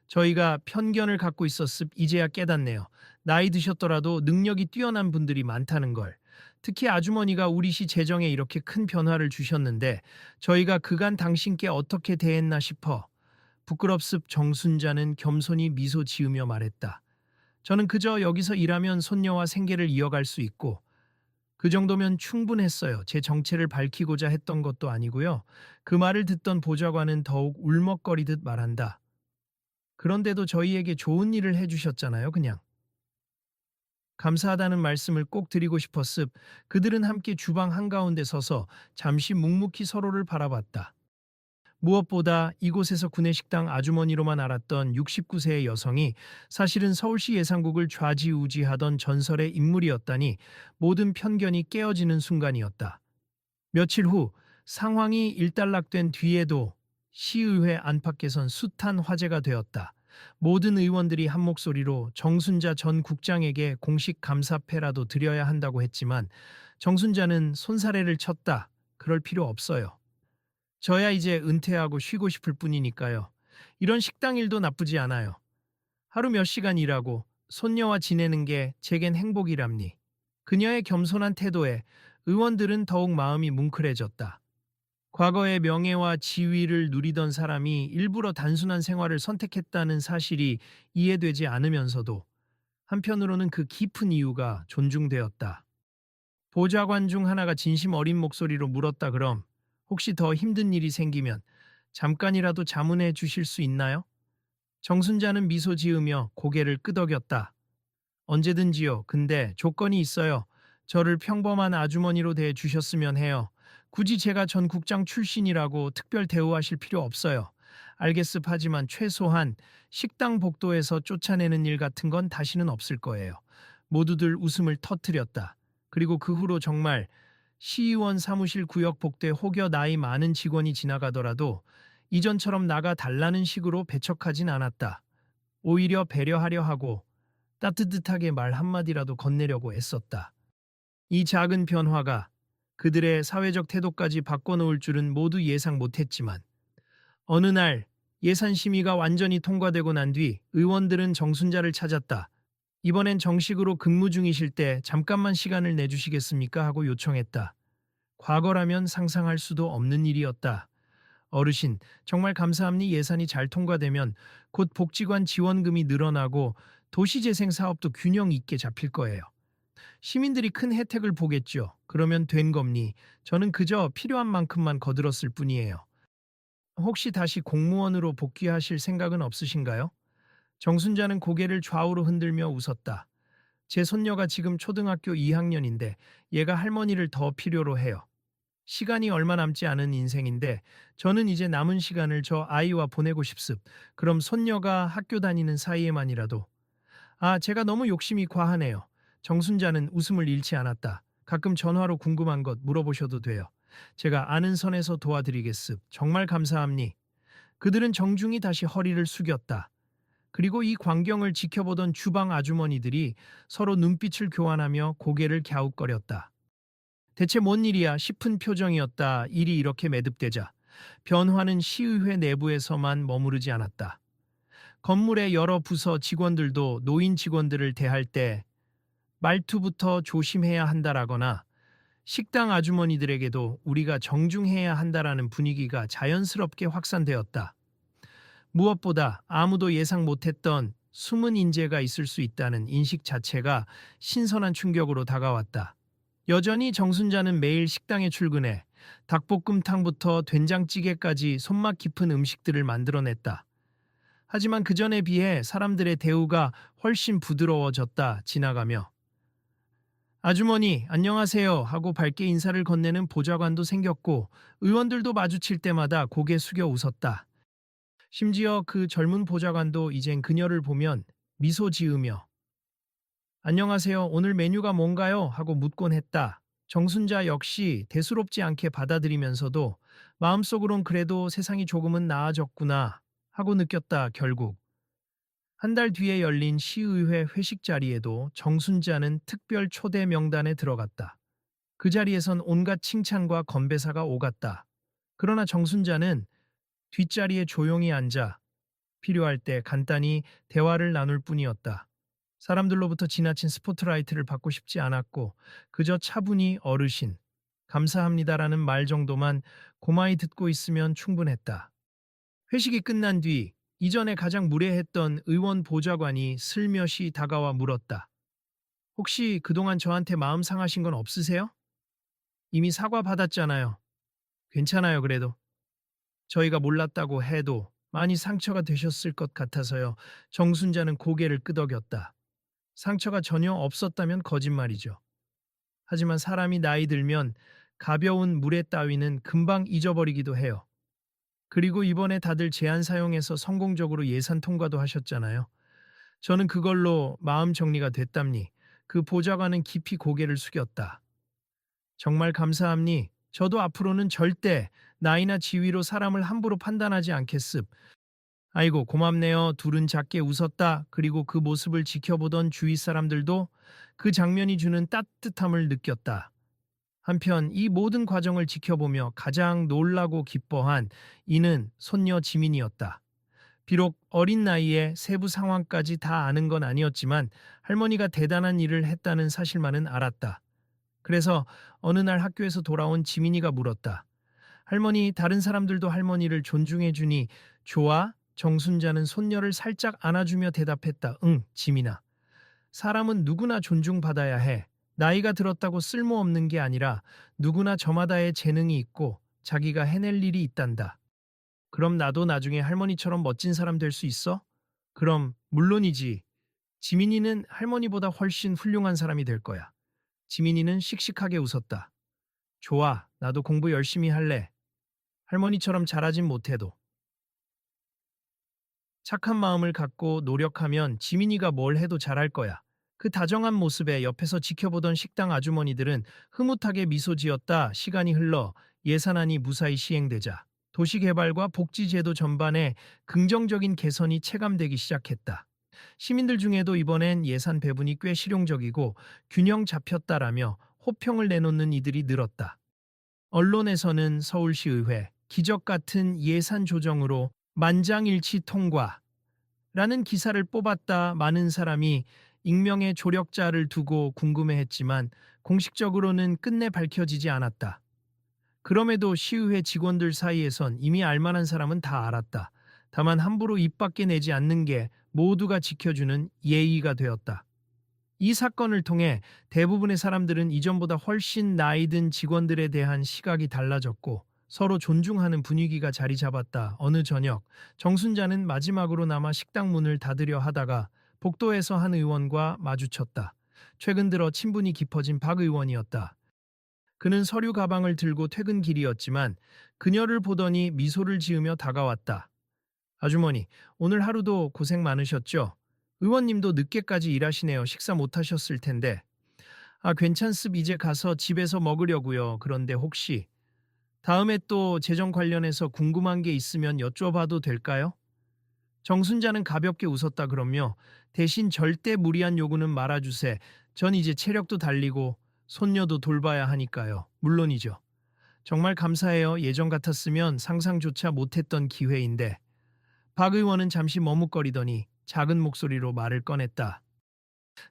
저희가 편견을 갖고 있었습. 이제야 깨닫네요. 나이 드셨더라도 능력이 뛰어난 분들이 많다는 걸. 특히 아주머니가 우리 시 재정에 이렇게 큰 변화를 주셨는데 저희가 그간 당신께 어떻게 대했나 싶어. 부끄럽습 정순자는 겸손히 미소 지으며 말했다. 저는 그저 여기서 일하면 손녀와 생계를 이어갈 수 있고 그 정도면 충분했어요. 제 정체를 밝히고자 했던 것도 아니고요. 그 말을 듣던 보좌관은 더욱 울먹거리듯 말한다. 그런데도 저희에게 좋은 일을 해주셨잖아요, 그냥. 감사하다는 말씀을 꼭 드리고 싶었습. 그들은 함께 주방 한가운데 서서 잠시 묵묵히 서로를 바라봤다. 무엇보다 이곳에서 구내식당 아주머니로만 알았던 69세의 여성이 사실은 서울시 예산국을 좌지우지하던 전설의 인물이었다니 모든 편견이 깨어지는 순간이었다. 며칠 후 상황이 일단락된 뒤에도 시의회 안팎에선 숱한 화제가 되었다. 모든 의원들이 한 목소리로 정순자 전 국장에게 공식 감사패라도 드려야 한다고 했지만 정순자는 손사래를 쳤다. 그럴 필요 없어요. 저야 이제 은퇴하고 쉬고 싶을 뿐이니까요. 이런 식당 일도 나쁘지 않아요. 하루 몇 시간 일하고 손녀와 지내는 게 제겐 행복이랍니. 그녀의 겸손한 태도에 의원들은 더욱 마음이 뭉클해졌다. 과거의 명예와 지위를 누리던 사람이 일부러 단순한 생활을 선택했다는 사실이 이해되지 않으면서도 한편으로는 그 깊은 이유가 존중되었다. 보좌관 중 하나가 진심 어린 목소리로 물었다. 그럼 혹시 더 힘든 일이 생기면 잠깐이라도 자문해 주실 수 있나요? 정순자는 미소 지으며 고개를 끄덕였다. 언제든지요. 근데 조건이 있어요. 저를 평범한 아주머니로 대해 주셨으면 해요. 굳이 제가 전 국장 출신이라고 특별 대우하실 필요 없어요. 알겠습. 하지만 최소한 식당 복도에서 쫓아내는 일 같은 건 다시는 없을 거예요. 모두들 웃음을 터뜨렸다. 그리고 그 후로 정말 시의원 사무실 구역 복도에 혹여 나이 많은 직원이 지나가더라도 이전처럼 나가 달라는 식으로 배척하진 않았다. 오히려 배려하려 하고 따뜻하게 말 한마디라도 건네려고 애썼다. 이 작은 변화가 그들의 사회적 태도까지 바꿔놓을 줄은 모두 예상 못했지만 어느 날 예산 심의가 완전히 통과되고 난 뒤 의원들은 정순자를 찾았다. 이번엔 정식으로 근무 중이실 때 잠깐만 시간을 내주시겠습니까? 하고 요청했다. 과거라면 상상할 수도 없는 일이었다. 어르신, 정말 감사합니. 예산이 잘 통과되면 곧 복지관 지원금이 늘어나고 도시재생 사업도 균형 있게 잡힐 거예요. 시민들이 큰 혜택을 보겠죠. 그러면 된 겁니. 저는 그저 필요한 만큼만 거들었을 뿐이에요. 혹시 다시 공무원으로 복귀하실 생각은 없으신가요? 정순자는 고개를 좌우로 흔들며 웃었다. 제 손녀가 지금 초등학교 2학년인데 얘가 할머니를 더 필요로 해요. 시간이 얼마 남지 않은 인생인데 저는 이제 남은 시간을 저 아이와 보내고 싶습. 그럼 손녀가 학교 다니는 사이에만이라도. 아, 제가 너무 욕심이 과하네요. 정순자는 웃음을 잃지 않았다. 가끔 전화로 궁금한 것 물어보셔도 돼요. 제가 아는 선에서 도와드리겠습. 정말 감사합니. 그들은 정중히 다시 허리를 숙였다. 그리고 이 광경을 지켜보던 주방 아주머니들이 서로 눈빛을 교환하며 고개를 갸웃거렸다. 대체 뭔 일이야 싶은 표정이었다. 일이 이렇게 매듭되자 변화는 시의회 내부에서만 머무르지 않았다. 건물의 여러 부서 직원들도 노인 직원들을 대할 때 말투부터 조심해야 한다라거나 식당 아주머니들에게도 우리가 정중해야 한다라는 분위기가 자연스럽게 확산되었다. 무엇보다 아무도 예상 못했던 숨은 인재가 있을 수 있다는 인식 자체가 신선한 충격으로 다가왔다. 여전히 정순자는 매일 식당에 출근해 닭볶음탕부터 된장찌개까지 손맛 깊은 음식들을 만들어냈다. 하지만 그전에 비해 사람들의 대우가 훨씬 부드러워졌다 지나가며 아주머니 안녕하세요 하고 밝게 인사를 건네는 보좌관도 생겼고 의원들도 마주칠 때마다 고개 숙여 웃었다. 심지어 그 젊은 보좌관도 이젠 그녀를 보면 미소 지으며 안녕하세요. 오늘 메뉴가 뭔가요? 하고 묻곤 했다. 정순자 역시 대수롭지 않게 받아들이면서도 마음속으론 그래도 세상이 조금은 나아졌구나 하고 느꼈다. 결국 한 달 뒤에 열린 시의회 회식 자리에도 정순자는 특별 초대 명단에 들어갔다. 그 자리에선 온갖 칭찬과 건배사가 오갔다. 그러나 정순자는 뒷자리에 조용히 앉아 필요할 때 간단히 대화를 나눌 뿐이었다. 사람들로부터 지나친 스포트라이트를 받고 싶지 않았고 그저 차분히 어르신, 감사합니다라는 말 정도만 고마히 듣고 있으면 충분했다. 회식이 끝난 뒤 이전에 가장 무례했던 의원 보좌관이 슬며시 다가와 물었다. 혹시 그동안 저한테 마음 상하신 건 없으세요? 이미 사과 받았잖아요. 괜찮아요, 그래도. 저희가 몰랐다고 해도 많이 상처가 되셨을 것 같아서요. 정순자는 고개를 끄덕였다. 상처가 전혀 없었다면 거짓말이죠. 하지만 사람이 나이 들면 가벼운 무례 따위는 금방 잊어버리기도 해요. 그리고 이번에 다들 제안 사용해서 성공적으로 예산 통과도 하셨잖아요. 저는 그걸로 마음 정리가 됐답니. 그 보좌관은 깊이 고개를 숙였다. 정말 감사합니. 저도 앞으로는 절대 나이나 지위로 사람을 함부로 판단하지 않겠습. 아이고 고맙네요. 둘은 작게 웃었다. 그리고 그 모습을 지켜보던 주위 사람들도 그 장면이 주는 따뜻함을 느꼈다. 한편 이 모든 과정을 지켜보며 가장 놀라고 기뻐한 이는 손녀 지민이었다. 비록 어린 나이에 세부 상황까지 다 아는 건 아니었지만 할머니가 대단한 일을 했다는 사실만은 알았다. 그래서 어느 날 학교에서 돌아온 지민이가 물었다. 할머니, 다른 사람들도 할머니를 존중해 주니 좋아? 정순자는 손녀를 살짝 안아주며 대답했다. 응, 지민아. 사람은 누구나 존중받아야 해. 나이가 들었다고 쓸모없는 게 아니라 누구나 저마다의 재능이 있고 자기가 해낼 일이 있단다. 그럼 나도 나중에 할머니처럼 멋진 사람 될 수 있어? 그럼 물론이지. 지민이는 할머니보다 훨씬 훌륭한 사람이 될 거야. 지민이는 씩씩하게 웃었다. 좋아, 나도 공부 열심히 할래. 할머니처럼 잘하진 못해도. 착한 마음을 갖고 노력하면 지민이가 뭘 해도 잘할 거야. 그 다정한 모습에 옆에서 지켜보던 식당 아주머니들은 흐뭇하게 미소 지었다. 시간이 흘러 예산안이 무사히 시행되자 도시개발과 복지제도 전반에 긍정적인 개선이 체감되기 시작했다. 시민들 중에도 이번엔 예산 배분이 꽤 실용적이고 균형 잡혔다라며 호평을 내놓는 이들이 늘었다. 언론에서는 서울시의회 기적 같은 예산 조정으로 만장일치 통과라는 기사를 뽑았다. 많은 사람이 익명의 조력자를 두고 궁금해했지만 공식적으로는 끝내 밝혀지지 않았다. 그럼에도 시의회 직원들 사이에선 이미 알만한 사람은 다 알았다. 다만 함부로 입 밖에 내지 않는 게 모두가 지켜주는 예의가 되었다. 이 사건을 통해 대부분의 사람들은 이전보다 훨씬 나이 든 직원들에 대한 시각이 달라졌고 서로 존중하는 분위기가 자리 잡았다. 어느 저녁, 정순자는 마지막으로 남아 식당 문을 닫으려 하다가 복도에서 한 의원과 마주쳤다. 최근 들어 친분이 깊어진 박 의원이었다. 그는 서류 가방을 들고 퇴근길이었지만 그녀를 보더니 미소를 지으며 다가왔다. 아주머니, 오늘 하루도 고생 많으셨죠? 의원님도 늦게까지 일하시네요. 식사 못 하셨을 텐데. 아, 괜찮습. 이제 가서 집에서 먹으려고요. 그런데 혹시 다음에 또 재정 관련해서 궁금한 게 있으면 여쭤봐도 될까요? 정순자는 가볍게 웃었다 그러며 대신 절대 무리한 요구는 말아주세. 전 이제 체력도 달리고 손녀도 돌봐야 하니까요. 물론이죠. 정말 감사해요. 예전 같았으면 상상조차 못했던 기회인데. 박 의원은 잠시 머뭇거리더니 작은 목소리로 말을 꺼냈다.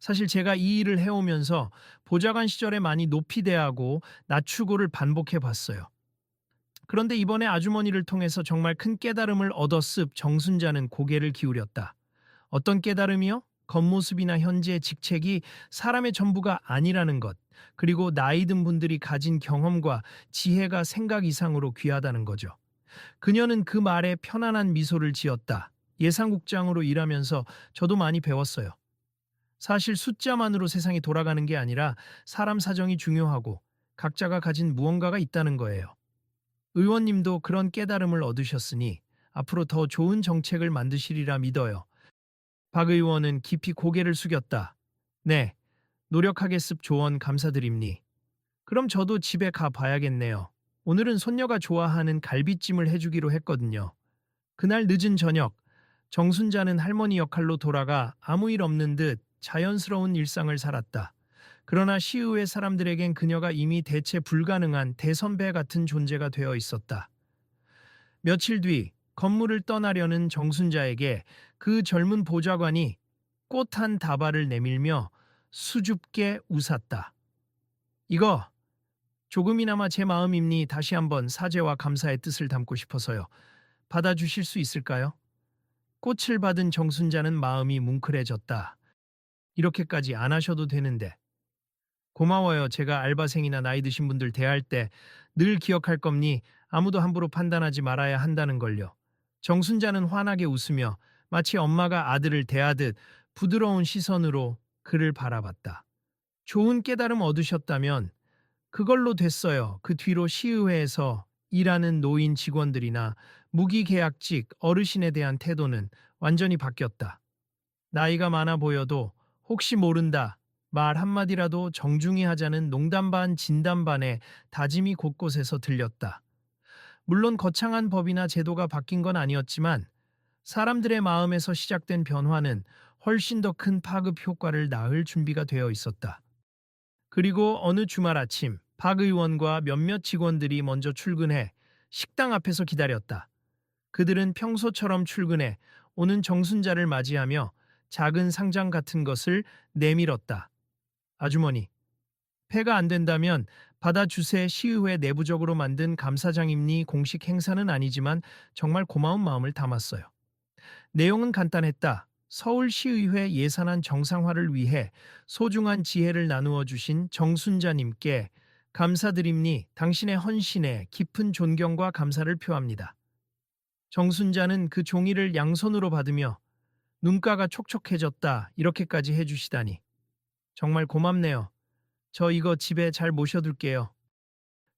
사실 제가 이 일을 해오면서 보좌관 시절에 많이 높이 대하고 낮추고를 반복해 봤어요. 그런데 이번에 아주머니를 통해서 정말 큰 깨달음을 얻었습. 정순자는 고개를 기울였다. 어떤 깨달음이요? 겉모습이나 현재의 직책이 사람의 전부가 아니라는 것, 그리고 나이 든 분들이 가진 경험과 지혜가 생각 이상으로 귀하다는 거죠. 그녀는 그 말에 편안한 미소를 지었다. 예산국장으로 일하면서 저도 많이 배웠어요. 사실 숫자만으로 세상이 돌아가는 게 아니라 사람 사정이 중요하고 각자가 가진 무언가가 있다는 거예요. 의원님도 그런 깨달음을 얻으셨으니 앞으로 더 좋은 정책을 만드시리라 믿어요. 박 의원은 깊이 고개를 숙였다. 네, 노력하겠습. 조언 감사드립니. 그럼 저도 집에 가 봐야겠네요. 오늘은 손녀가 좋아하는 갈비찜을 해주기로 했거든요. 그날 늦은 저녁, 정순자는 할머니 역할로 돌아가 아무 일 없는 듯 자연스러운 일상을 살았다. 그러나 시의회 사람들에겐 그녀가 이미 대체 불가능한 대선배 같은 존재가 되어 있었다. 며칠 뒤 건물을 떠나려는 정순자에게 그 젊은 보좌관이 꽃 한 다발을 내밀며 수줍게 웃었다. 이거 조금이나마 제 마음입니 다시 한번 사죄와 감사의 뜻을 담고 싶어서요. 받아주실 수 있을까요? 꽃을 받은 정순자는 마음이 뭉클해졌다. 이렇게까지 안 하셔도 되는데. 고마워요. 제가 알바생이나 나이 드신 분들 대할 때 늘 기억할 겁니. 아무도 함부로 판단하지 말아야 한다는 걸요. 정순자는 환하게 웃으며 마치 엄마가 아들을 대하듯 부드러운 시선으로 그를 바라봤다. 좋은 깨달음 얻으셨다면 그걸로 됐어요. 그 뒤로 시의회에서 일하는 노인 직원들이나 무기계약직 어르신에 대한 태도는 완전히 바뀌었다. 나이가 많아 보여도 혹시 모른다. 말 한마디라도 정중히 하자는 농담 반 진담 반의 다짐이 곳곳에서 들렸다. 물론 거창한 법이나 제도가 바뀐 건 아니었지만 사람들의 마음에서 시작된 변화는 훨씬 더 큰 파급 효과를 낳을 준비가 되어 있었다. 그리고 어느 주말 아침 박 의원과 몇몇 직원들이 먼저 출근해 식당 앞에서 기다렸다. 그들은 평소처럼 출근해 오는 정순자를 맞이하며 작은 상장 같은 것을 내밀었다. 아주머니, 폐가 안 된다면 받아주세. 시의회 내부적으로 만든 감사장입니. 공식 행사는 아니지만 정말 고마운 마음을 담았어요. 내용은 간단했다. 서울시의회 예산안 정상화를 위해 소중한 지혜를 나누어 주신 정순자님께 감사드립니. 당신의 헌신에 깊은 존경과 감사를 표합니다. 정순자는 그 종이를 양손으로 받으며 눈가가 촉촉해졌다. 이렇게까지 해주시다니. 정말 고맙네요. 저 이거 집에 잘 모셔둘게요.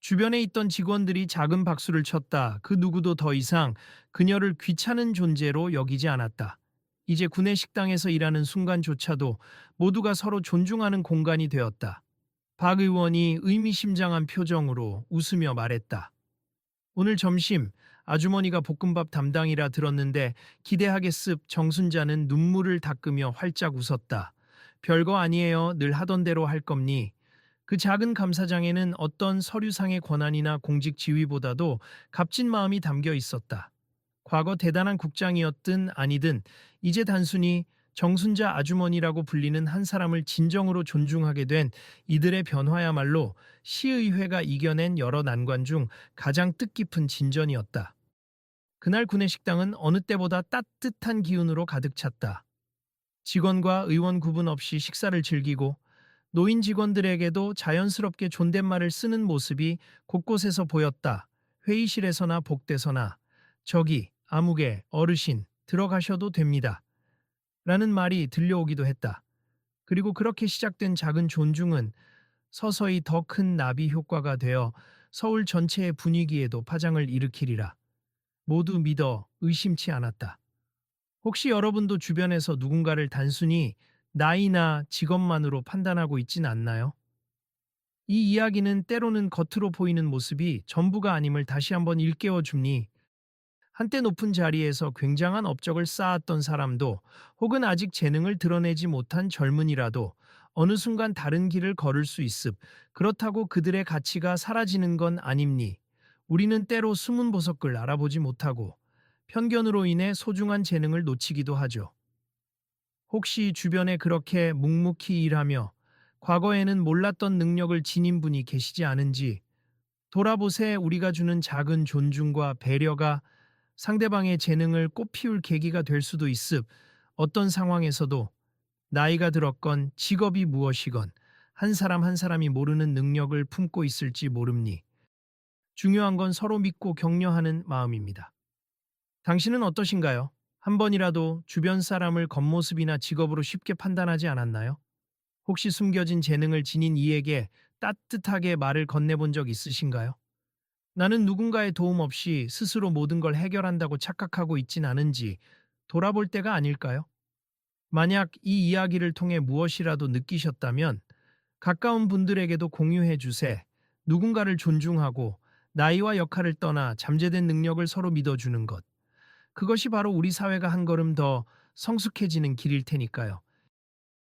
주변에 있던 직원들이 작은 박수를 쳤다. 그 누구도 더 이상 그녀를 귀찮은 존재로 여기지 않았다. 이제 구내 식당에서 일하는 순간조차도 모두가 서로 존중하는 공간이 되었다. 박 의원이 의미심장한 표정으로 웃으며 말했다. 오늘 점심 아주머니가 볶음밥 담당이라 들었는데 기대하겠습. 정순자는 눈물을 닦으며 활짝 웃었다. 별거 아니에요. 늘 하던 대로 할 겁니. 그 작은 감사장에는 어떤 서류상의 권한이나 공직 지위보다도 값진 마음이 담겨 있었다. 과거 대단한 국장이었든 아니든 이제 단순히 정순자 아주머니라고 불리는 한 사람을 진정으로 존중하게 된 이들의 변화야말로 시의회가 이겨낸 여러 난관 중 가장 뜻깊은 진전이었다. 그날 구내식당은 어느 때보다 따뜻한 기운으로 가득 찼다. 직원과 의원 구분 없이 식사를 즐기고 노인 직원들에게도 자연스럽게 존댓말을 쓰는 모습이 곳곳에서 보였다. 회의실에서나 복대서나 저기 아무개 어르신 들어가셔도 됩니다. 라는 말이 들려오기도 했다. 그리고 그렇게 시작된 작은 존중은 서서히 더 큰 나비 효과가 되어 서울 전체의 분위기에도 파장을 일으키리라. 모두 믿어 의심치 않았다. 혹시 여러분도 주변에서 누군가를 단순히 나이나 직업만으로 판단하고 있진 않나요? 이 이야기는 때로는 겉으로 보이는 모습이 전부가 아님을 다시 한번 일깨워 줍니. 한때 높은 자리에서 굉장한 업적을 쌓았던 사람도 혹은 아직 재능을 드러내지 못한 젊은이라도 어느 순간 다른 길을 걸을 수 있음. 그렇다고 그들의 가치가 사라지는 건 아닙니. 우리는 때로 숨은 보석을 알아보지 못하고 편견으로 인해 소중한 재능을 놓치기도 하죠. 혹시 주변에 그렇게 묵묵히 일하며 과거에는 몰랐던 능력을 지닌 분이 계시지 않은지 돌아보세. 우리가 주는 작은 존중과 배려가 상대방의 재능을 꽃피울 계기가 될 수도 있음. 어떤 상황에서도 나이가 들었건 직업이 무엇이건 한 사람 한 사람이 모르는 능력을 품고 있을지 모릅니. 중요한 건 서로 믿고 격려하는 마음입니다. 당신은 어떠신가요? 한 번이라도 주변 사람을 겉모습이나 직업으로 쉽게 판단하지 않았나요? 혹시 숨겨진 재능을 지닌 이에게 따뜻하게 말을 건네본 적 있으신가요? 나는 누군가의 도움 없이 스스로 모든 걸 해결한다고 착각하고 있진 않은지 돌아볼 때가 아닐까요? 만약 이 이야기를 통해 무엇이라도 느끼셨다면 가까운 분들에게도 공유해 주세. 누군가를 존중하고 나이와 역할을 떠나 잠재된 능력을 서로 믿어주는 것. 그것이 바로 우리 사회가 한 걸음 더 성숙해지는 길일 테니까요.